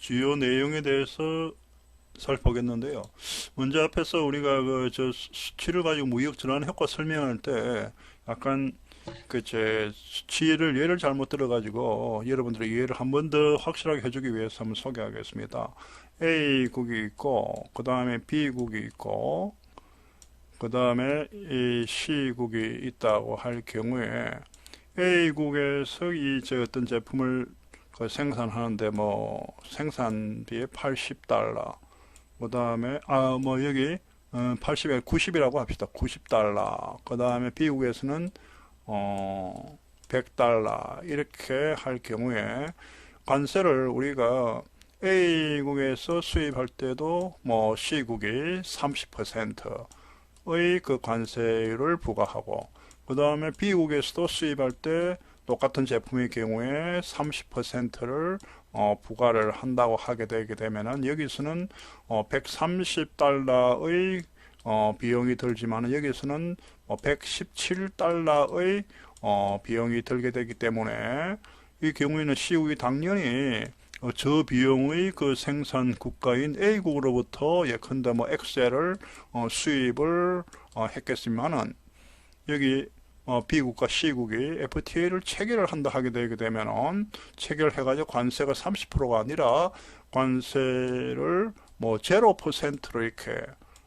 주요 내용에 대해서 살펴보겠는데요. 먼저 앞에서 우리가 저 수치를 가지고 무역 전환 효과 설명할 때 약간 제 수치를 예를 잘못 들어가지고 여러분들의 이해를 한 번 더 확실하게 해주기 위해서 한번 소개하겠습니다. A국이 있고 그 다음에 B국이 있고 그 다음에 이 C국이 있다고 할 경우에 A국에서 저 어떤 제품을 생산하는데 뭐 생산비에 80달러 그 다음에 여기 80에 90이라고 합시다. 90달러 그 다음에 B국에서는 100달러 이렇게 할 경우에 관세를 우리가 A국에서 수입할 때도 뭐 C국이 30%의 그 관세를 부과하고 그 다음에 B국에서도 수입할 때 똑같은 제품의 경우에 30%를 부과를 한다고 하게 되게 되면은 여기서는 130달러의 비용이 들지만 여기서는 117달러의 비용이 들게 되기 때문에 이 경우에는 C국이 당연히 저 비용의 그 생산 국가인 A국으로부터 예컨대 뭐 엑셀을 수입을 했겠지만은 여기 B국과 C국이 FTA를 체결을 한다 하게 되게 되면은 체결해가지고 관세가 30%가 아니라 관세를 뭐 0%로 이렇게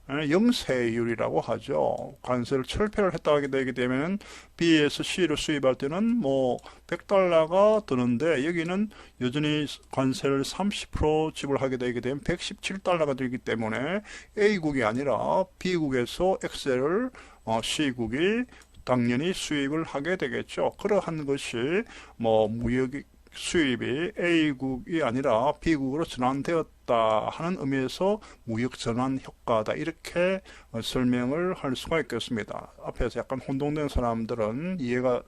영세율이라고 하죠. 관세를 철폐를 했다 하게 되게 되면 B에서 C를 수입할 때는 뭐 100달러가 드는데 여기는 여전히 관세를 30% 지불하게 되게 되면 117달러가 들기 때문에 A국이 아니라 B국에서 엑셀을 C국이 당연히 수입을 하게 되겠죠. 그러한 것이 뭐 무역 수입이 A국이 아니라 B국으로 전환되었다 하는 의미에서 무역 전환 효과다 이렇게 설명을 할 수가 있겠습니다. 앞에서 약간 혼동된 사람들은 이해가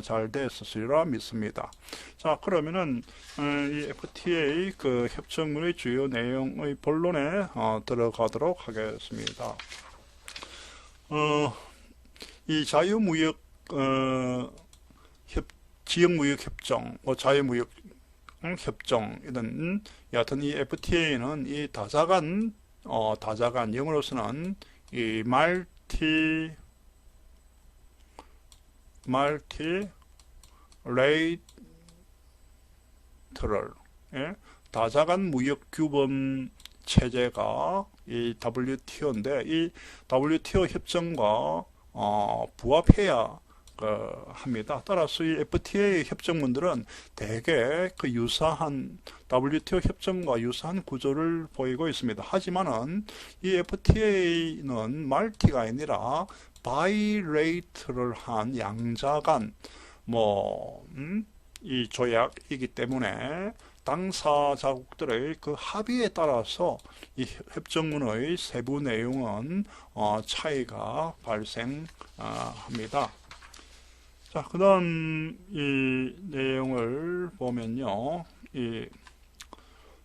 잘 됐으리라 믿습니다. 자, 그러면은 이 FTA 그 협정문의 주요 내용의 본론에 들어가도록 하겠습니다. 이 자유무역 지역무역협정, 자유무역 협정 이런 여하튼 이 FTA는 이 다자간 영어로서는 이 multilateral 다자간 무역 규범 체제가 이 WTO인데 이 WTO 협정과 부합해야 합니다. 따라서 이 FTA 협정문들은 대개 그 유사한 WTO 협정과 유사한 구조를 보이고 있습니다. 하지만은 이 FTA는 말티가 아니라 바이레이트럴한 양자간 이 조약이기 때문에 당사자국들의 그 합의에 따라서 이 협정문의 세부 내용은 차이가 발생합니다. 자, 그 다음 이 내용을 보면요. 이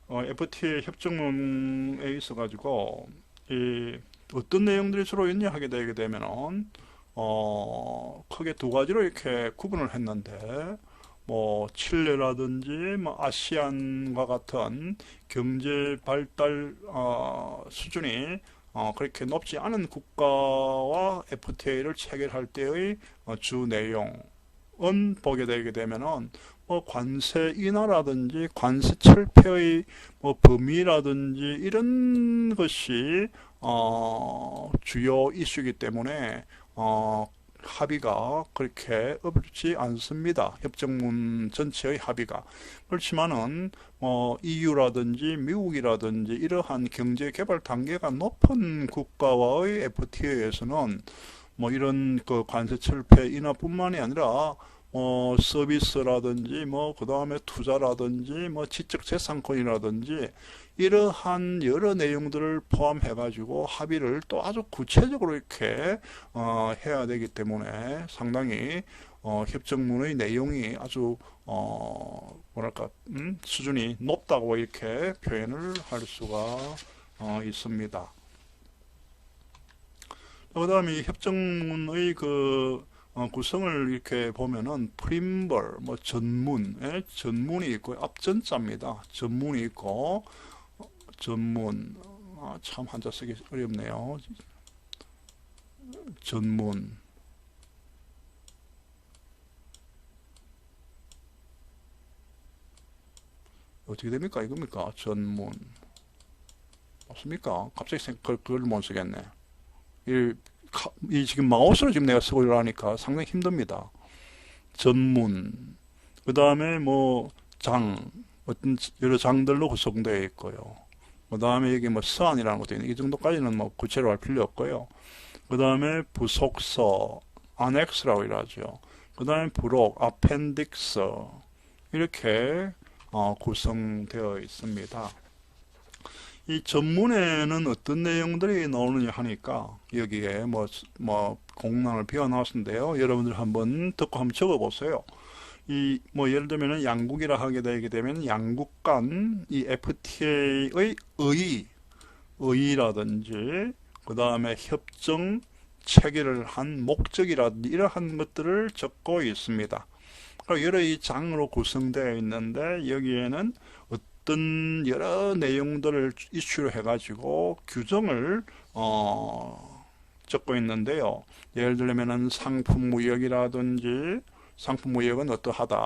FTA 협정문에 있어 가지고 이 어떤 내용들이 주로 있냐 하게 되게 되면은 크게 두 가지로 이렇게 구분을 했는데 뭐 칠레라든지 뭐 아시안과 같은 경제 발달 수준이 그렇게 높지 않은 국가와 FTA를 체결할 때의 주 내용은 보게 되게 되면은 뭐 관세 인하라든지 관세 철폐의 뭐 범위라든지 이런 것이 주요 이슈이기 때문에 합의가 그렇게 없지 않습니다. 협정문 전체의 합의가. 그렇지만은 EU라든지 미국이라든지 이러한 경제 개발 단계가 높은 국가와의 FTA에서는 뭐 이런 그 관세 철폐 인하뿐만이 아니라 서비스라든지 그 다음에 투자라든지 지적재산권이라든지 이러한 여러 내용들을 포함해 가지고 합의를 또 아주 구체적으로 이렇게 해야 되기 때문에 상당히 협정문의 내용이 아주 뭐랄까 수준이 높다고 이렇게 표현을 할 수가 있습니다. 그 다음에 협정문의 그 구성을 이렇게 보면은 프림벌, 뭐 전문, 전문이 있고 앞전자입니다. 전문이 있고 전문, 참 한자 쓰기 어렵네요. 전문. 어떻게 됩니까? 이겁니까? 전문. 맞습니까? 갑자기 그걸 못 쓰겠네. 이 지금 마우스로 지금 내가 쓰고 이러니까 상당히 힘듭니다. 전문. 그 다음에 뭐 어떤 여러 장들로 구성되어 있고요. 그 다음에 여기 뭐 서안이라는 것도 있는 이 정도까지는 뭐 구체로 할 필요 없고요. 그 다음에 부속서, 안엑스라고 이러죠. 그 다음에 부록, 아펜딕스 이렇게 구성되어 있습니다. 이 전문에는 어떤 내용들이 나오느냐 하니까 여기에 뭐 공란을 비워놨는데요. 여러분들 한번 듣고 한번 적어보세요. 뭐 예를 들면 양국이라 하게 되게 되면 양국 간 이 FTA의 의의라든지 그 다음에 협정 체결을 한 목적이라든지 이러한 것들을 적고 있습니다. 여러 이 장으로 구성되어 있는데 여기에는 어떤 여러 내용들을 이슈로 해가지고 규정을 적고 있는데요. 예를 들면은 상품무역이라든지 상품무역은 어떠하다.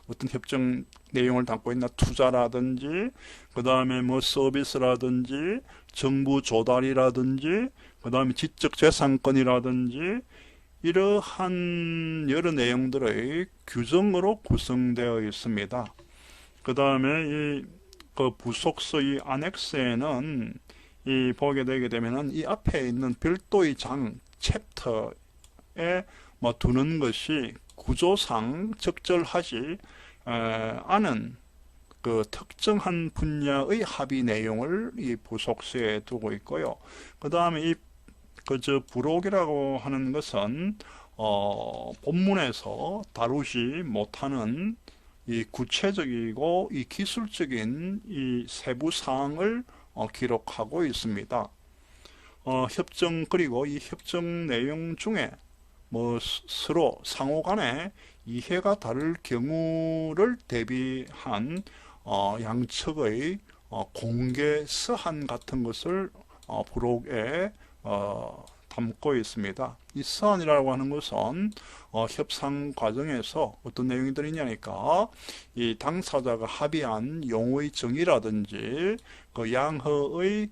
어떤 협정 내용을 담고 있나 투자라든지 그 다음에 뭐 서비스라든지 정부 조달이라든지 그 다음에 지적재산권이라든지 이러한 여러 내용들의 규정으로 구성되어 있습니다. 그 다음에 그 부속서 이 안엑스에는 보게 되게 되면은 이 앞에 있는 별도의 장 챕터에 뭐 두는 것이 구조상 적절하지 않은 그 특정한 분야의 합의 내용을 이 부속서에 두고 있고요. 그 다음에 부록이라고 하는 것은 본문에서 다루지 못하는 이 구체적이고 이 기술적인 이 세부 사항을 기록하고 있습니다. 협정 그리고 이 협정 내용 중에 뭐 서로 상호간에 이해가 다를 경우를 대비한 양측의 공개 서한 같은 것을 부록에 담고 있습니다. 이 서한이라고 하는 것은 협상 과정에서 어떤 내용들이 있냐니까 이 당사자가 합의한 용어의 정의라든지 그 양허의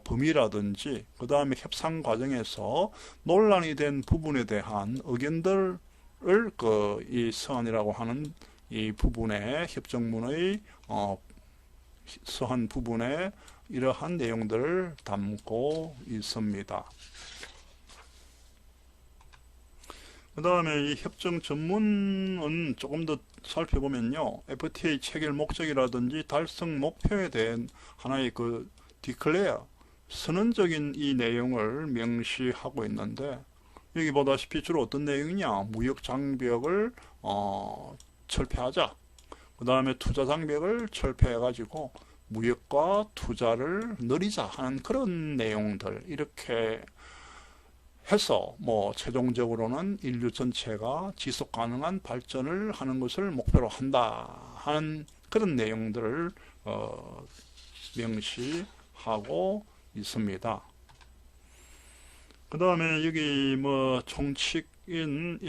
범위라든지 그 다음에 협상 과정에서 논란이 된 부분에 대한 의견들을 이 서한이라고 하는 이 부분의 협정문의 서한 부분에 이러한 내용들을 담고 있습니다. 그 다음에 이 협정 전문은 조금 더 살펴보면요. FTA 체결 목적이라든지 달성 목표에 대한 하나의 그 declare, 선언적인 이 내용을 명시하고 있는데 여기 보다시피 주로 어떤 내용이냐. 무역 장벽을 철폐하자. 그 다음에 투자 장벽을 철폐해가지고 무역과 투자를 늘리자 하는 그런 내용들 이렇게 해서 뭐 최종적으로는 인류 전체가 지속 가능한 발전을 하는 것을 목표로 한다 하는 그런 내용들을 명시하고 있습니다. 그 다음에 여기 뭐 총칙인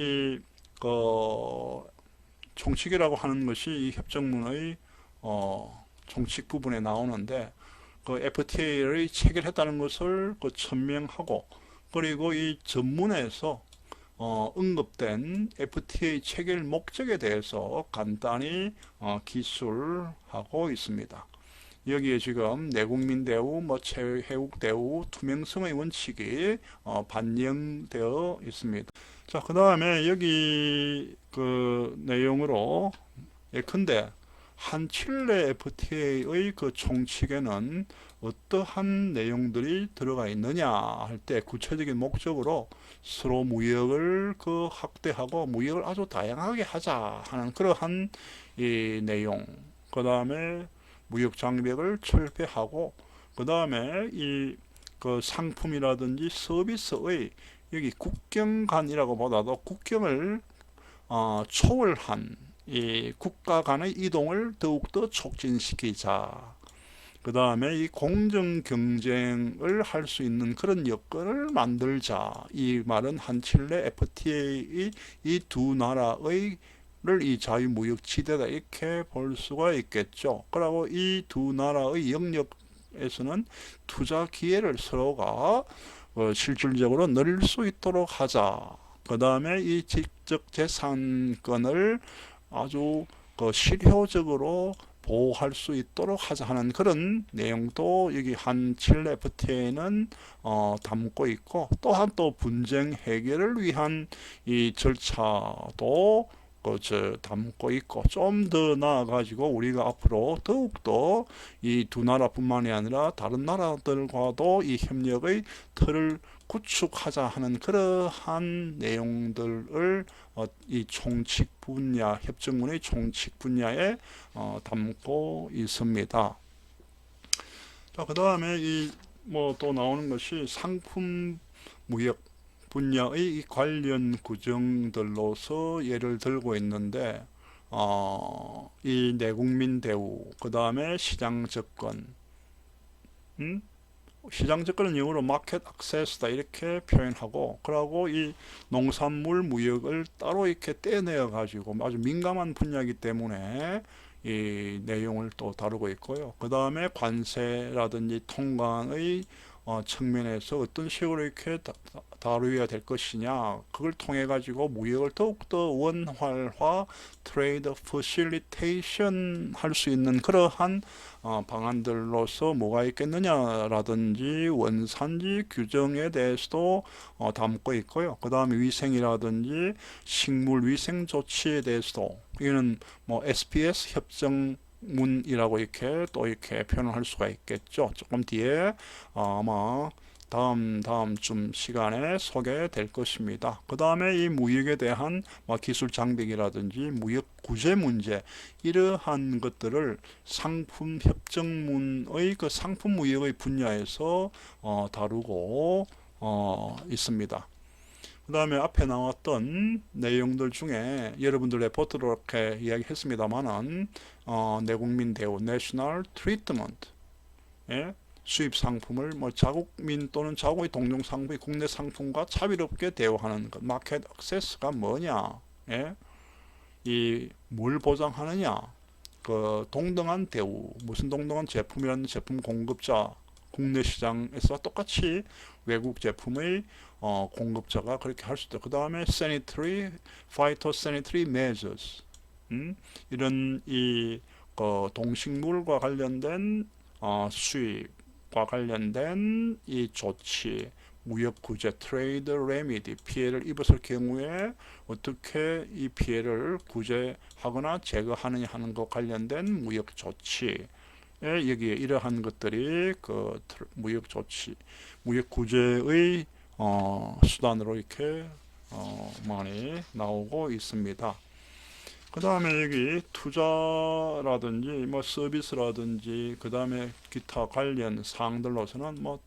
총칙이라고 하는 것이 이 협정문의 총칙 부분에 나오는데 그 FTA를 체결했다는 것을 천명하고 그리고 이 전문에서 언급된 FTA 체결 목적에 대해서 간단히 기술하고 있습니다. 여기에 지금 내국민 대우, 해외국 대우, 투명성의 원칙이 반영되어 있습니다. 자, 그 다음에 여기 그 내용으로 예컨대 한 칠레 FTA의 그 총칙에는 어떠한 내용들이 들어가 있느냐 할 때 구체적인 목적으로 서로 무역을 확대하고 무역을 아주 다양하게 하자 하는 그러한 이 내용. 그 다음에 무역 장벽을 철폐하고 그 다음에 그 상품이라든지 서비스의 여기 국경 간이라고 보다도 국경을 초월한 이 국가 간의 이동을 더욱더 촉진시키자. 그 다음에 이 공정 경쟁을 할 수 있는 그런 여건을 만들자. 이 말은 한칠레 FTA의 이 두 나라의 이 자유무역지대다 이렇게 볼 수가 있겠죠. 그리고 이 두 나라의 영역에서는 투자 기회를 서로가 실질적으로 늘릴 수 있도록 하자. 그 다음에 이 지적 재산권을 아주 실효적으로 보호할 수 있도록 하자 하는 그런 내용도 여기 한칠레 FTA는 담고 있고, 또한 또 분쟁 해결을 위한 이 절차도 담고 있고, 좀 더 나아가지고 우리가 앞으로 더욱더 이 두 나라뿐만이 아니라 다른 나라들과도 이 협력의 틀을 구축하자 하는 그러한 내용들을 이 총칙 분야, 협정문의 총칙 분야에 담고 있습니다. 자, 그 다음에 이 뭐 또 나오는 것이 상품 무역 분야의 이 관련 구정들로서 예를 들고 있는데, 이 내국민 대우, 그 다음에 시장 접근, 시장 접근은 영어로 마켓 액세스다 이렇게 표현하고, 그러고 이 농산물 무역을 따로 이렇게 떼내어 가지고 아주 민감한 분야이기 때문에 이 내용을 또 다루고 있고요. 그 다음에 관세라든지 통관의 측면에서 어떤 식으로 이렇게 다루어야 될 것이냐, 그걸 통해 가지고 무역을 더욱더 원활화, 트레이드 퍼실리테이션 할 수 있는 그러한 방안들로서 뭐가 있겠느냐라든지 원산지 규정에 대해서도 담고 있고요. 그 다음에 위생이라든지 식물 위생 조치에 대해서도, 이거는 뭐 SPS 협정 문이라고 이렇게 또 이렇게 표현을 할 수가 있겠죠. 조금 뒤에 아마 다음쯤 시간에 소개될 것입니다. 그 다음에 이 무역에 대한 기술 장벽이라든지 무역 구제 문제, 이러한 것들을 상품 협정문의 그 상품 무역의 분야에서 다루고 있습니다. 그 다음에 앞에 나왔던 내용들 중에 여러분들 레포트로 이렇게 이야기했습니다만은 내국민 대우, 내셔널 트리트먼트, 수입 상품을 뭐 자국민 또는 자국의 동종 상품이 국내 상품과 차별없게 대우하는 것, 마켓 액세스가 뭐냐, 이 뭘 보장하느냐, 그 동등한 대우, 무슨 동등한 제품이라는 제품 공급자, 국내 시장에서 똑같이 외국 제품의 공급자가 그렇게 할 수 있다. 그 다음에 sanitary, phytosanitary measures, 이런 이 동식물과 관련된 수입과 관련된 이 조치, 무역 구제, 트레이드 레미디, 피해를 입었을 경우에 어떻게 이 피해를 구제하거나 제거하느냐 하는 것 관련된 무역 조치, 여기에 이러한 것들이 그 무역 조치, 무역 구제의 수단으로 이렇게 많이 나오고 있습니다. 그 다음에 여기 투자라든지 뭐 서비스라든지 그 다음에 기타 관련 사항들로서는 뭐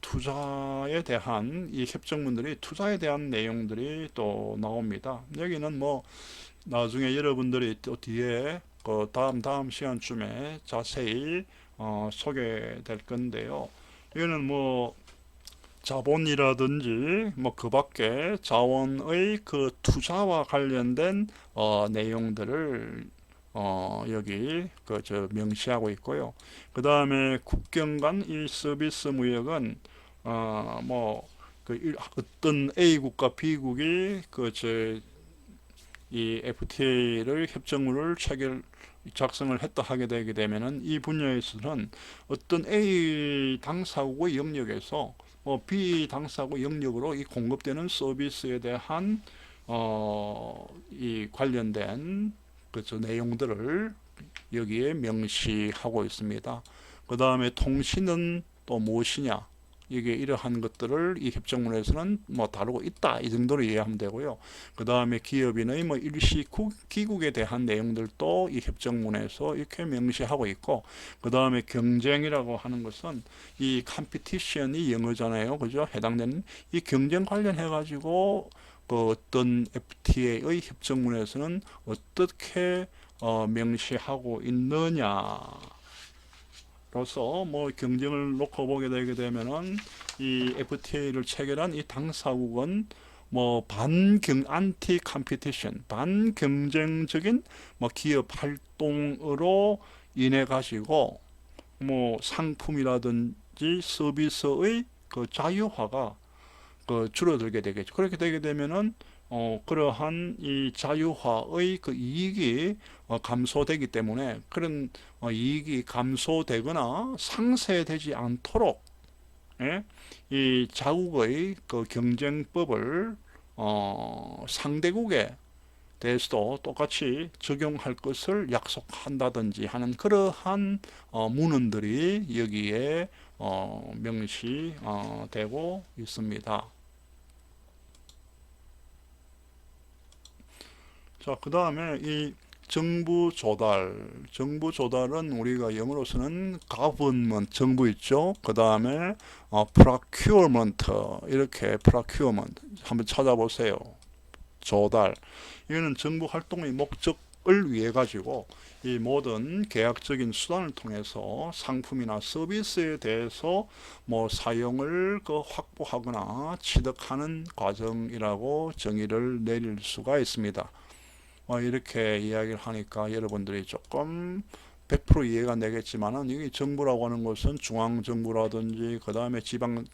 투자에 대한 이 협정문들이 투자에 대한 내용들이 또 나옵니다. 여기는 뭐 나중에 여러분들이 또 뒤에 그 다음 시간쯤에 자세히 소개될 건데요. 이거는 뭐 자본이라든지 뭐 그 밖에 자원의 그 투자와 관련된 내용들을 여기 명시하고 있고요. 그 다음에 국경 간 이 서비스 무역은 어떤 A국과 B국이 이 FTA를 협정문을 작성을 했다 하게 되게 되면은 이 분야에서는 어떤 A 당사국의 영역에서 B 당사국 영역으로 이 공급되는 서비스에 대한 이 관련된 내용들을 여기에 명시하고 있습니다. 그 다음에 통신은 또 무엇이냐? 이게 이러한 것들을 이 협정문에서는 뭐 다루고 있다 이 정도로 이해하면 되고요. 그 다음에 기업인의 뭐 일시 귀국에 대한 내용들도 이 협정문에서 이렇게 명시하고 있고, 그 다음에 경쟁이라고 하는 것은 이 컴피티션이 영어잖아요, 그죠? 해당되는 이 경쟁 관련해 가지고 그 어떤 FTA의 협정문에서는 어떻게 명시하고 있느냐. 로서 뭐 경쟁을 놓고 보게 되게 되면은 이 FTA를 체결한 이 당사국은 뭐 안티 컴피티션, 반경쟁적인 뭐 기업 활동으로 인해 가지고 뭐 상품이라든지 서비스의 그 자유화가 그 줄어들게 되겠죠. 그렇게 되게 되면은 그러한 이 자유화의 그 이익이 감소되기 때문에 그런 이익이 감소되거나 상쇄되지 않도록, 예? 이 자국의 그 경쟁법을 상대국에 대해서도 똑같이 적용할 것을 약속한다든지 하는 그러한 문헌들이 여기에 명시되고 있습니다. 자, 그 다음에 이 정부 조달은 우리가 영어로서는 government, 정부 있죠. 그 다음에 procurement, 이렇게 procurement 한번 찾아보세요. 조달. 이거는 정부 활동의 목적을 위해 가지고 이 모든 계약적인 수단을 통해서 상품이나 서비스에 대해서 뭐 사용을 그 확보하거나 취득하는 과정이라고 정의를 내릴 수가 있습니다. 이렇게 이야기를 하니까 여러분들이 조금 100% 이해가 되겠지만은 이게 정부라고 하는 것은 중앙정부라든지 그 다음에 지방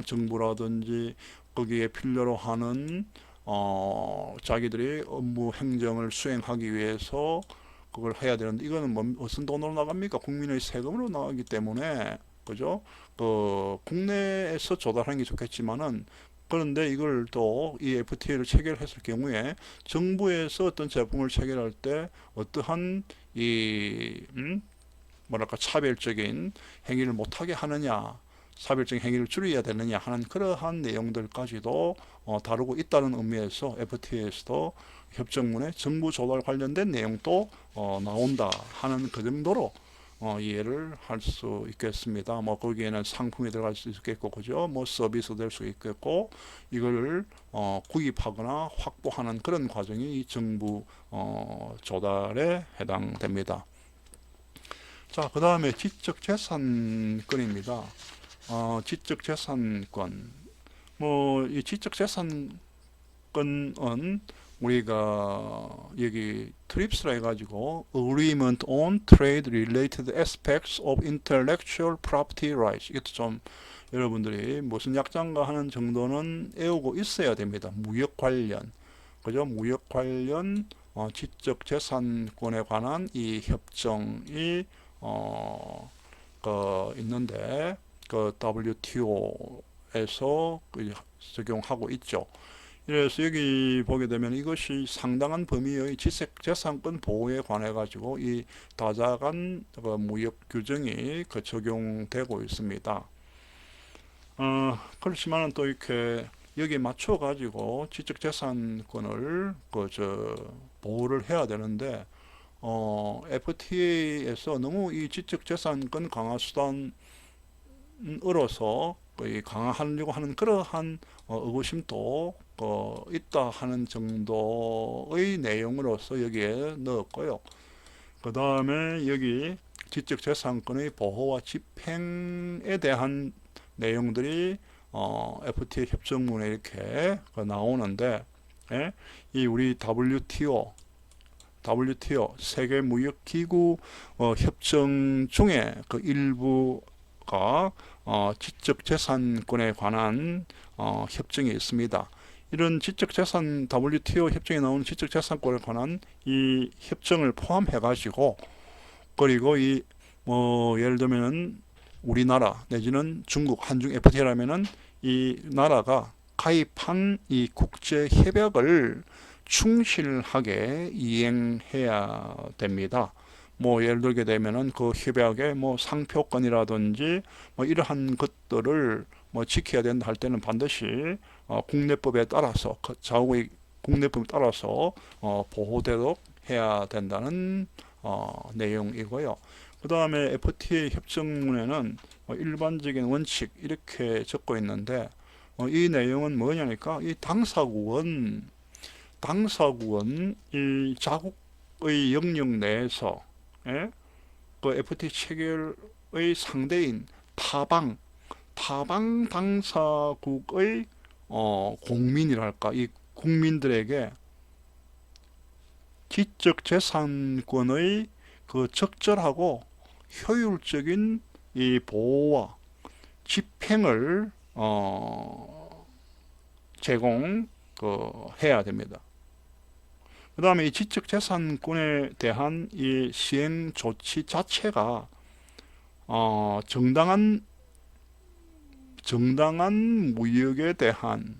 정부라든지 거기에 필요로 하는 자기들이 업무 행정을 수행하기 위해서 그걸 해야 되는데, 이거는 뭐 무슨 돈으로 나갑니까? 국민의 세금으로 나가기 때문에, 그죠? 그 국내에서 조달하는 게 좋겠지만은, 그런데 이걸 또 이 FTA를 체결했을 경우에 정부에서 어떤 제품을 체결할 때 어떠한 이 뭐랄까 차별적인 행위를 못하게 하느냐, 차별적인 행위를 줄여야 되느냐 하는 그러한 내용들까지도 다루고 있다는 의미에서 FTA에서도 협정문에 정부 조달 관련된 내용도 나온다 하는 그 정도로 이해를 할 수 있겠습니다. 뭐 거기에는 상품이 들어갈 수 있겠고, 그죠? 뭐 서비스 될 수 있겠고, 이걸 구입하거나 확보하는 그런 과정이 이 정부 조달에 해당됩니다. 자, 그 다음에 지적재산권입니다. 지적재산권. 뭐, 이 지적재산권은 우리가 여기 트립스라 해가지고 Agreement on Trade Related Aspects of Intellectual Property Rights. 이것도 좀 여러분들이 무슨 약자인가 하는 정도는 외우고 있어야 됩니다. 무역 관련, 그죠? 무역 관련 지적재산권에 관한 이 협정이 있는데 그 WTO에서 적용하고 있죠. 그래서 여기 보게 되면 이것이 상당한 범위의 지적재산권 보호에 관해 가지고 이 다자간 무역 규정이 적용되고 있습니다. 그렇지만은 또 이렇게 여기에 맞춰 가지고 지적재산권을 보호를 해야 되는데 FTA에서 너무 이 지적재산권 강화 수단으로서 강화하려고 하는 그러한 의구심도 있다 하는 정도의 내용으로서 여기에 넣었고요. 그 다음에 여기 지적재산권의 보호와 집행에 대한 내용들이 FTA 협정문에 이렇게 나오는데, 이 우리 WTO 세계무역기구 협정 중에 그 일부가 지적재산권에 관한 협정이 있습니다. 이런 지적재산 WTO 협정에 나오는 지적재산권에 관한 이 협정을 포함해 가지고, 그리고 이 예를 들면 우리나라 내지는 중국 한중 FTA라면은 이 나라가 가입한 이 국제 협약을 충실하게 이행해야 됩니다. 뭐 예를 들게 되면은 그 협약의 뭐 상표권이라든지 뭐 이러한 것들을 뭐 지켜야 된다 할 때는 반드시 국내법에 따라서 자국의 국내법에 따라서 보호되도록 해야 된다는 내용이고요. 그 다음에 FTA 협정문에는 일반적인 원칙 이렇게 적고 있는데 이 내용은 뭐냐니까 이 당사국은 이 자국의 영역 내에서 그 FTA 체결의 상대인 타방 당사국의 공민이랄까 이 국민들에게 지적재산권의 그 적절하고 효율적인 이 보호와 집행을 제공해야 됩니다. 그 다음에 이 지적재산권에 대한 이 시행 조치 자체가 정당한 무역에 대한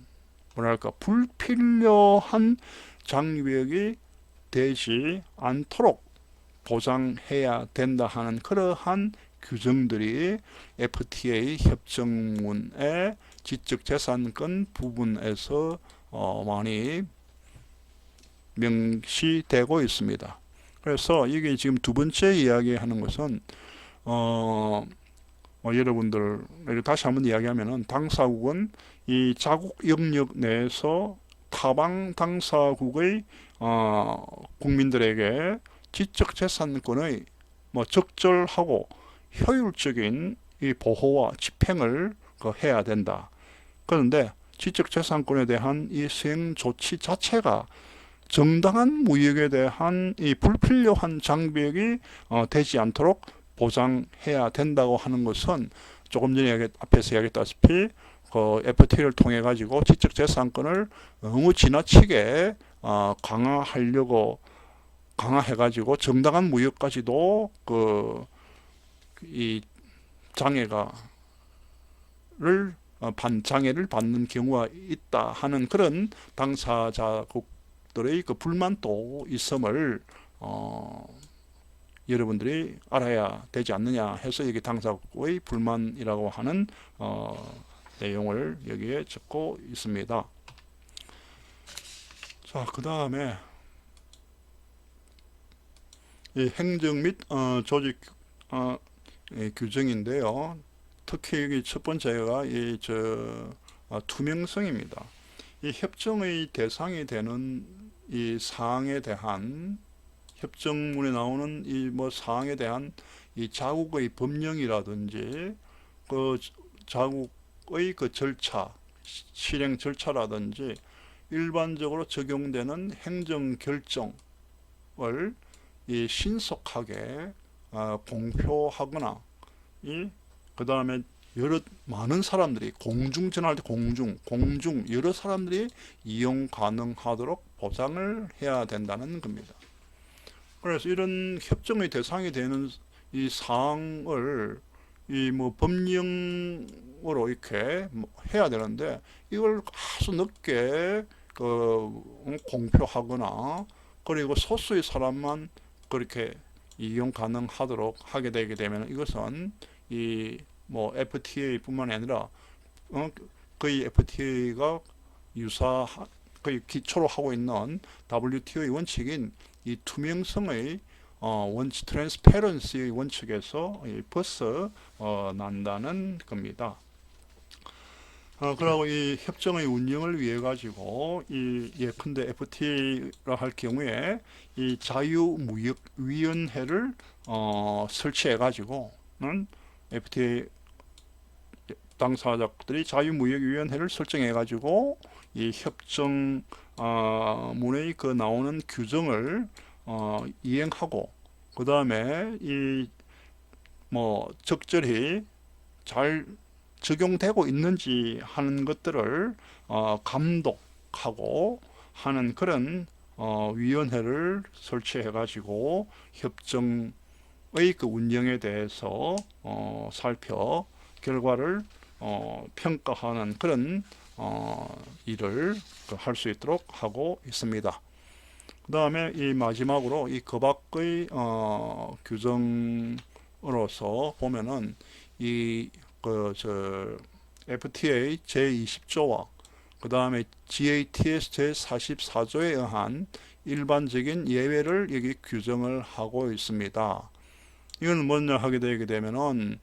뭐랄까 불필요한 장벽이 되지 않도록 보장해야 된다 하는 그러한 규정들이 FTA 협정문의 지적재산권 부분에서 많이 명시되고 있습니다. 그래서 이게 지금 두 번째 이야기하는 것은 여러분들 다시 한번 이야기하면은 당사국은 이 자국 영역 내에서 타방 당사국의 국민들에게 지적재산권의 적절하고 효율적인 이 보호와 집행을 해야 된다. 그런데 지적재산권에 대한 이 시행 조치 자체가 정당한 무역에 대한 이 불필요한 장벽이 되지 않도록 보장해야 된다고 하는 것은 조금 전에 앞에서 이야기했다시피 그 FTA를 통해 가지고 지적재산권을 너무 지나치게 강화해 가지고 정당한 무역까지도 이 장애를 받는 경우가 있다 하는 그런 당사자국들의 그 불만도 있음을 여러분들이 알아야 되지 않느냐 해서 이게 당사국의 불만이라고 하는 내용을 여기에 적고 있습니다. 자, 그 다음에 이 행정 및 조직 규정인데요. 특히 여기 첫 번째가 투명성입니다. 이 협정의 대상이 되는 이 사항에 대한 협정문에 나오는 이 사항에 대한 이 자국의 법령이라든지 그 자국의 그 절차, 실행 절차라든지 일반적으로 적용되는 행정 결정을 이 신속하게 공표하거나 그 다음에 많은 사람들이 공중전화할 때 공중 여러 사람들이 이용 가능하도록 보장을 해야 된다는 겁니다. 그래서 이런 협정의 대상이 되는 이 사항을 법령으로 이렇게 해야 되는데 이걸 아주 늦게 공표하거나 그리고 소수의 사람만 그렇게 이용 가능하도록 하게 되게 되면 이것은 FTA뿐만 아니라 거의 FTA가 거의 기초로 하고 있는 WTO의 원칙인 이 투명성의 트랜스페런시의 원칙에서 벗어난다는 겁니다. 그리고 이 협정의 운영을 위해 가지고 예컨대 FTA라 할 경우에 이 자유무역위원회를 설치해 가지고는 FTA 당사자들이 자유무역위원회를 설정해 가지고 이 협정 문의 나오는 규정을 이행하고 그 다음에 적절히 잘 적용되고 있는지 하는 것들을 감독하고 하는 그런 위원회를 설치해 가지고 협정의 그 운영에 대해서 살펴 결과를 평가하는 그런 일을 할 수 있도록 하고 있습니다. 그 다음에 마지막으로 그 밖의 규정으로서 보면은 FTA 제20조와 그 다음에 GATS 제44조에 의한 일반적인 예외를 여기 규정을 하고 있습니다. 이건 뭐냐 하게 되게 되면은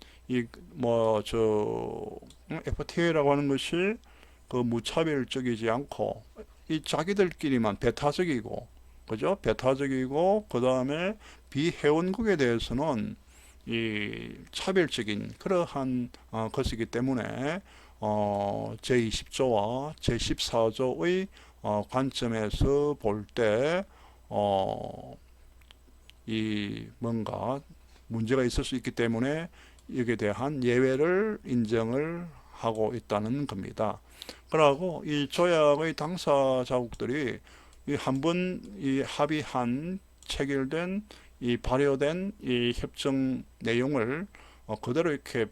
FTA라고 하는 것이 그 무차별적이지 않고 이 자기들끼리만 배타적이고, 그죠? 배타적이고 그 다음에 비회원국에 대해서는 이 차별적인 그러한 것이기 때문에 제20조와 제14조의 관점에서 볼 때 이 뭔가 문제가 있을 수 있기 때문에 여기에 대한 예외를 인정을 하고 있다는 겁니다. 그러고 이 조약의 당사자국들이 한번 이 합의한 체결된 이 발효된 이 협정 내용을 그대로 이렇게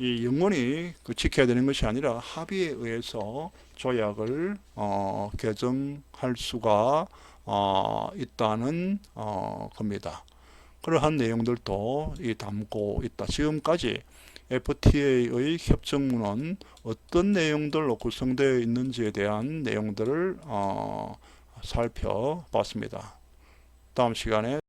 이 영원히 지켜야 되는 것이 아니라 합의에 의해서 조약을 개정할 수가 있다는 겁니다. 그러한 내용들도 담고 있다. 지금까지 FTA의 협정문은 어떤 내용들로 구성되어 있는지에 대한 내용들을 살펴봤습니다. 다음 시간에